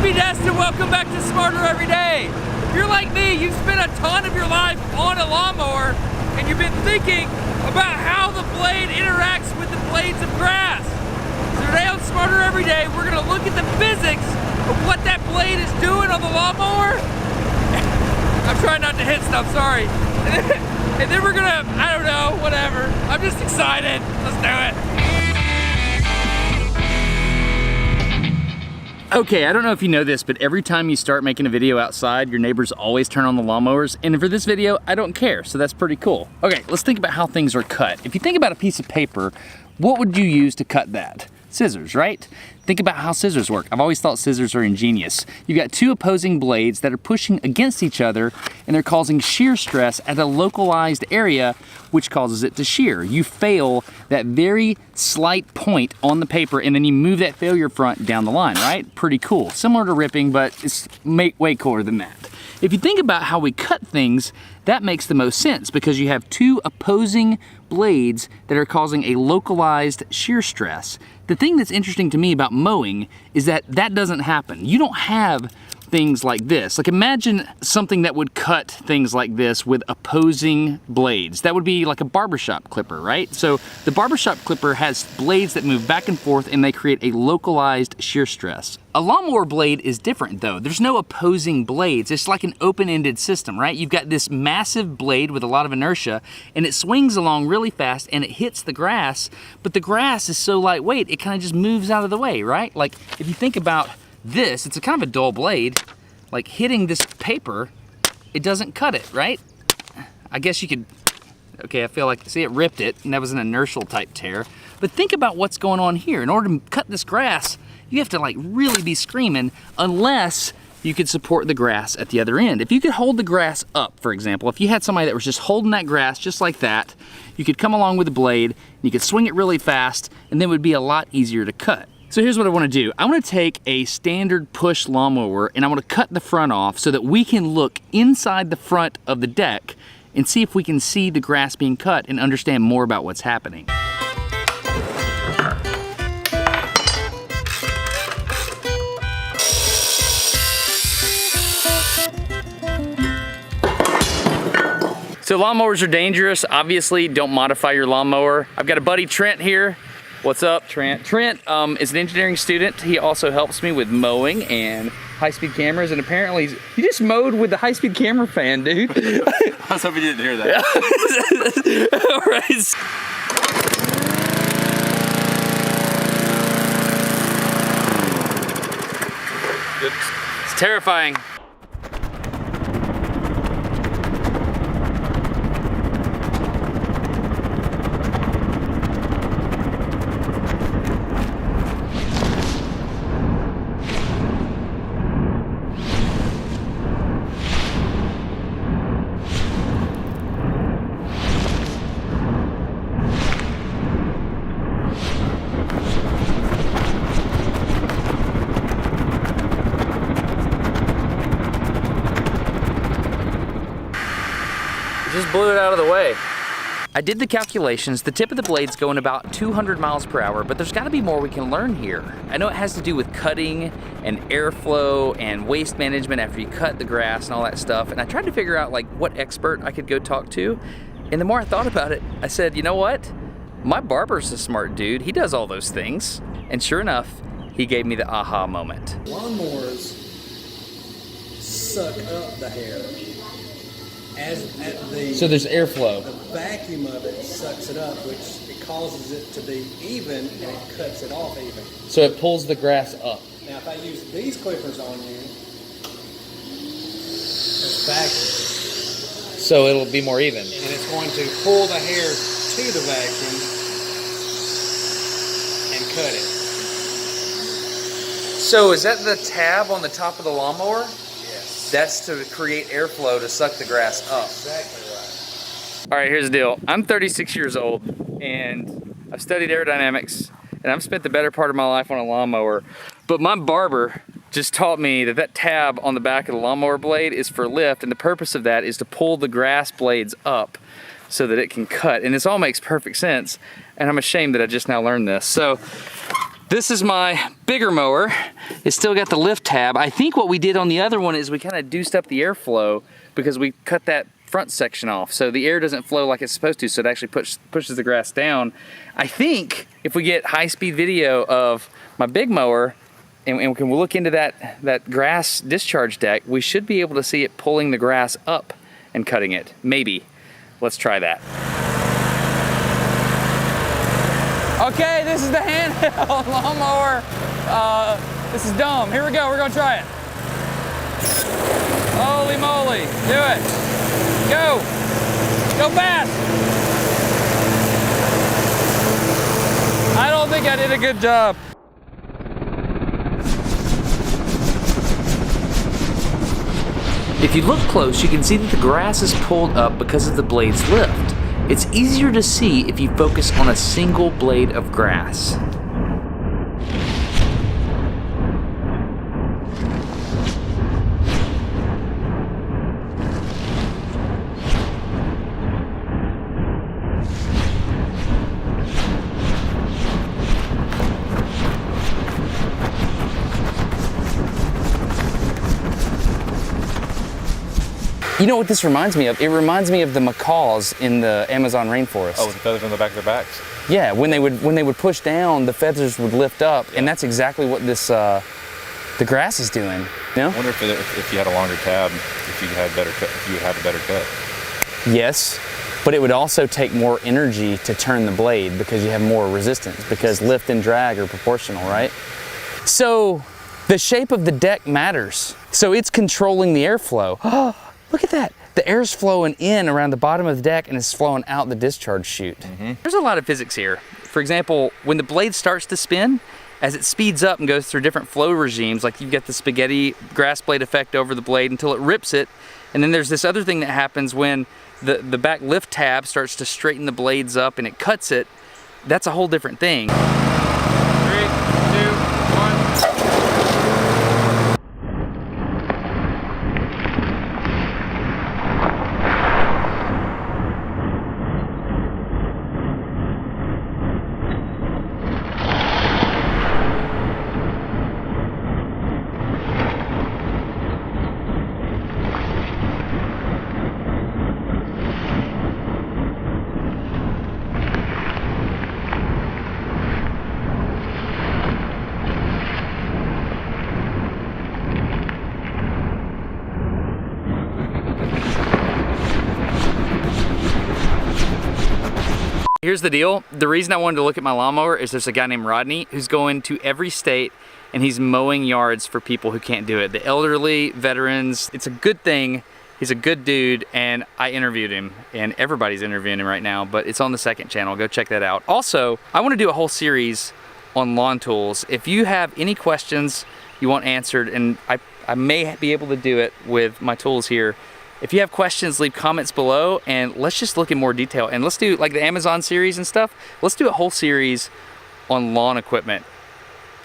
Happy Destin, welcome back to Smarter Every Day. If you're like me, you've spent a ton of your life on a lawnmower and you've been thinking about how the blade interacts with the blades of grass. So today on Smarter Every Day, we're gonna look at the physics of what that blade is doing on the lawnmower. I'm trying not to hit stuff, sorry. And then we're gonna, I don't know, whatever. I'm just excited, let's do it. Okay, I don't know if you know this, but every time you start making a video outside, your neighbors always turn on the lawnmowers. And for this video, I don't care, so that's pretty cool. Okay, let's think about how things are cut. If you think about a piece of paper, what would you use to cut that? Scissors, right? Think about how scissors work. I've always thought scissors are ingenious. You've got two opposing blades that are pushing against each other and they're causing shear stress at a localized area, which causes it to shear. You fail that very slight point on the paper and then you move that failure front down the line, right? Pretty cool. Similar to ripping, but it's way cooler than that. If you think about how we cut things, that makes the most sense because you have two opposing blades that are causing a localized shear stress. The thing that's interesting to me about mowing is that that doesn't happen. You don't have things like this. Like imagine something that would cut things like this with opposing blades. That would be like a barbershop clipper, right? So the barbershop clipper has blades that move back and forth and they create a localized shear stress. A lawnmower blade is different though. There's no opposing blades. It's like an open-ended system, right? You've got this massive blade with a lot of inertia and it swings along really fast and it hits the grass, but the grass is so lightweight, it kind of just moves out of the way, right? Like if you think about this, it's a kind of a dull blade, like hitting this paper, it doesn't cut it, right? I guess you could, okay, I feel like, see it ripped it, and that was an inertial type tear. But think about what's going on here. In order to cut this grass, you have to like really be screaming unless you could support the grass at the other end. If you could hold the grass up, for example, if you had somebody that was just holding that grass just like that, you could come along with the blade, and you could swing it really fast, and then it would be a lot easier to cut. So here's what I wanna do. I wanna take a standard push lawnmower and I wanna cut the front off so that we can look inside the front of the deck and see if we can see the grass being cut and understand more about what's happening. So lawnmowers are dangerous. Obviously, don't modify your lawnmower. I've got a buddy, Trent, here. What's up, Trent? Trent is an engineering student. He also helps me with mowing and high-speed cameras, and apparently he just mowed with the high-speed camera fan, dude. I was hoping you didn't hear that. All right. It's terrifying. Just blew it out of the way. I did the calculations. The tip of the blade's going about 200 miles per hour, but there's gotta be more we can learn here. I know it has to do with cutting and airflow and waste management after you cut the grass and all that stuff. And I tried to figure out like what expert I could go talk to. And the more I thought about it, I said, you know what? My barber's a smart dude. He does all those things. And sure enough, he gave me the aha moment. Lawnmowers suck up the hair. So there's airflow. The vacuum of it sucks it up, which it causes it to be even and it cuts it off even. So it pulls the grass up. Now if I use these clippers on you, it's vacuum. So it'll be more even. And it's going to pull the hair to the vacuum and cut it. So is that the tab on the top of the lawnmower? Yes. That's to create airflow to suck the grass up. Exactly right. All right, here's the deal. I'm 36 years old and I've studied aerodynamics and I've spent the better part of my life on a lawnmower. But my barber just taught me that that tab on the back of the lawnmower blade is for lift, and the purpose of that is to pull the grass blades up so that it can cut. And this all makes perfect sense, and I'm ashamed that I just now learned this. So This is my bigger mower. It's still got the lift tab. I think what we did on the other one is we kind of deuced up the airflow because we cut that front section off. So the air doesn't flow like it's supposed to, so it actually pushes the grass down. I think if we get high-speed video of my big mower and we can look into that grass discharge deck, we should be able to see it pulling the grass up and cutting it. Maybe. Let's try that. Okay, this is the handheld lawnmower. This is dumb. Here we go, we're gonna try it. Holy moly, do it. Go, go fast. I don't think I did a good job. If you look close, you can see that the grass is pulled up because of the blade's lift. It's easier to see if you focus on a single blade of grass. You know what this reminds me of? It reminds me of the macaws in the Amazon rainforest. Oh, with the feathers on the back of their backs? Yeah, when they would push down, the feathers would lift up, and that's exactly what this the grass is doing. You know? I wonder if you had a longer tab, if you would have a better cut. Yes, but it would also take more energy to turn the blade because you have more resistance, because lift and drag are proportional, right? So the shape of the deck matters. So it's controlling the airflow. Oh, look at that. The air's flowing in around the bottom of the deck and it's flowing out the discharge chute. There's a lot of physics here. For example, when the blade starts to spin, as it speeds up and goes through different flow regimes, like you've got the spaghetti grass blade effect over the blade until it rips it. And then there's this other thing that happens when the back lift tab starts to straighten the blades up and it cuts it. That's a whole different thing. 3, 2, 1. Here's the deal. The reason I wanted to look at my lawnmower is there's a guy named Rodney who's going to every state and he's mowing yards for people who can't do it. The elderly, veterans. It's a good thing. He's a good dude, and I interviewed him, and everybody's interviewing him right now, but it's on the second channel. Go check that out. Also, I want to do a whole series on lawn tools. If you have any questions you want answered, and I may be able to do it with my tools here, if you have questions, leave comments below and let's just look in more detail. And let's do like the Amazon series and stuff. Let's do a whole series on lawn equipment.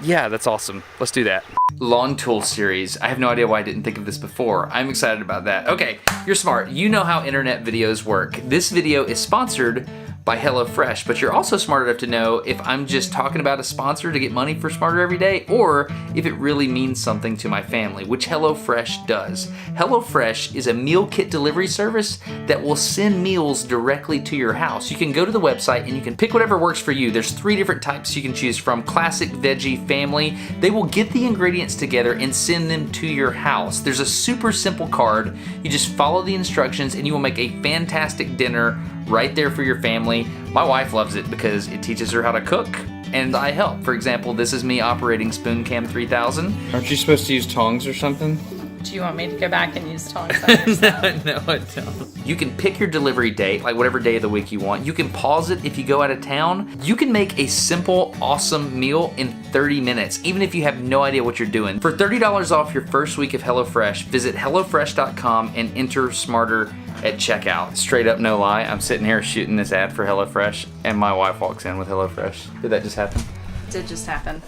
Yeah, that's awesome. Let's do that. Lawn tool series. I have no idea why I didn't think of this before. I'm excited about that. Okay, you're smart. You know how internet videos work. This video is sponsored by HelloFresh, but you're also smart enough to know if I'm just talking about a sponsor to get money for Smarter Every Day, or if it really means something to my family, which HelloFresh does. HelloFresh is a meal kit delivery service that will send meals directly to your house. You can go to the website and you can pick whatever works for you. There's 3 different types you can choose from. Classic, veggie, family. They will get the ingredients together and send them to your house. There's a super simple card. You just follow the instructions and you will make a fantastic dinner right there for your family. My wife loves it because it teaches her how to cook, and I help. For example, this is me operating SpoonCam 3000. Aren't you supposed to use tongs or something? Do you want me to go back and use tongs? No, I don't. You can pick your delivery date, like whatever day of the week you want. You can pause it if you go out of town. You can make a simple, awesome meal in 30 minutes, even if you have no idea what you're doing. For $30 off your first week of HelloFresh, visit HelloFresh.com and enter SMARTER at checkout. Straight up, no lie, I'm sitting here shooting this ad for HelloFresh, and my wife walks in with HelloFresh. Did that just happen? Did just happen.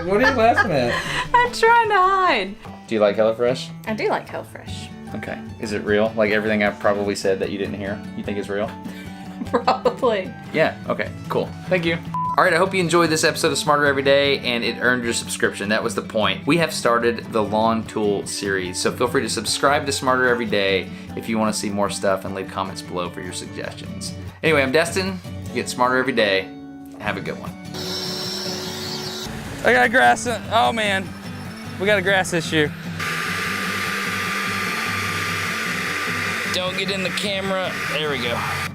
What are you laughing at? I'm trying to hide. Do you like HelloFresh? I do like HelloFresh. Okay. Is it real? Like everything I've probably said that you didn't hear, you think is real? Probably. Yeah, okay, cool. Thank you. All right, I hope you enjoyed this episode of Smarter Every Day and it earned your subscription. That was the point. We have started the lawn tool series, so feel free to subscribe to Smarter Every Day if you want to see more stuff and leave comments below for your suggestions. Anyway, I'm Destin. Get smarter every day. Have a good one. I got grass. Oh man, we got a grass issue. Don't get in the camera. There we go.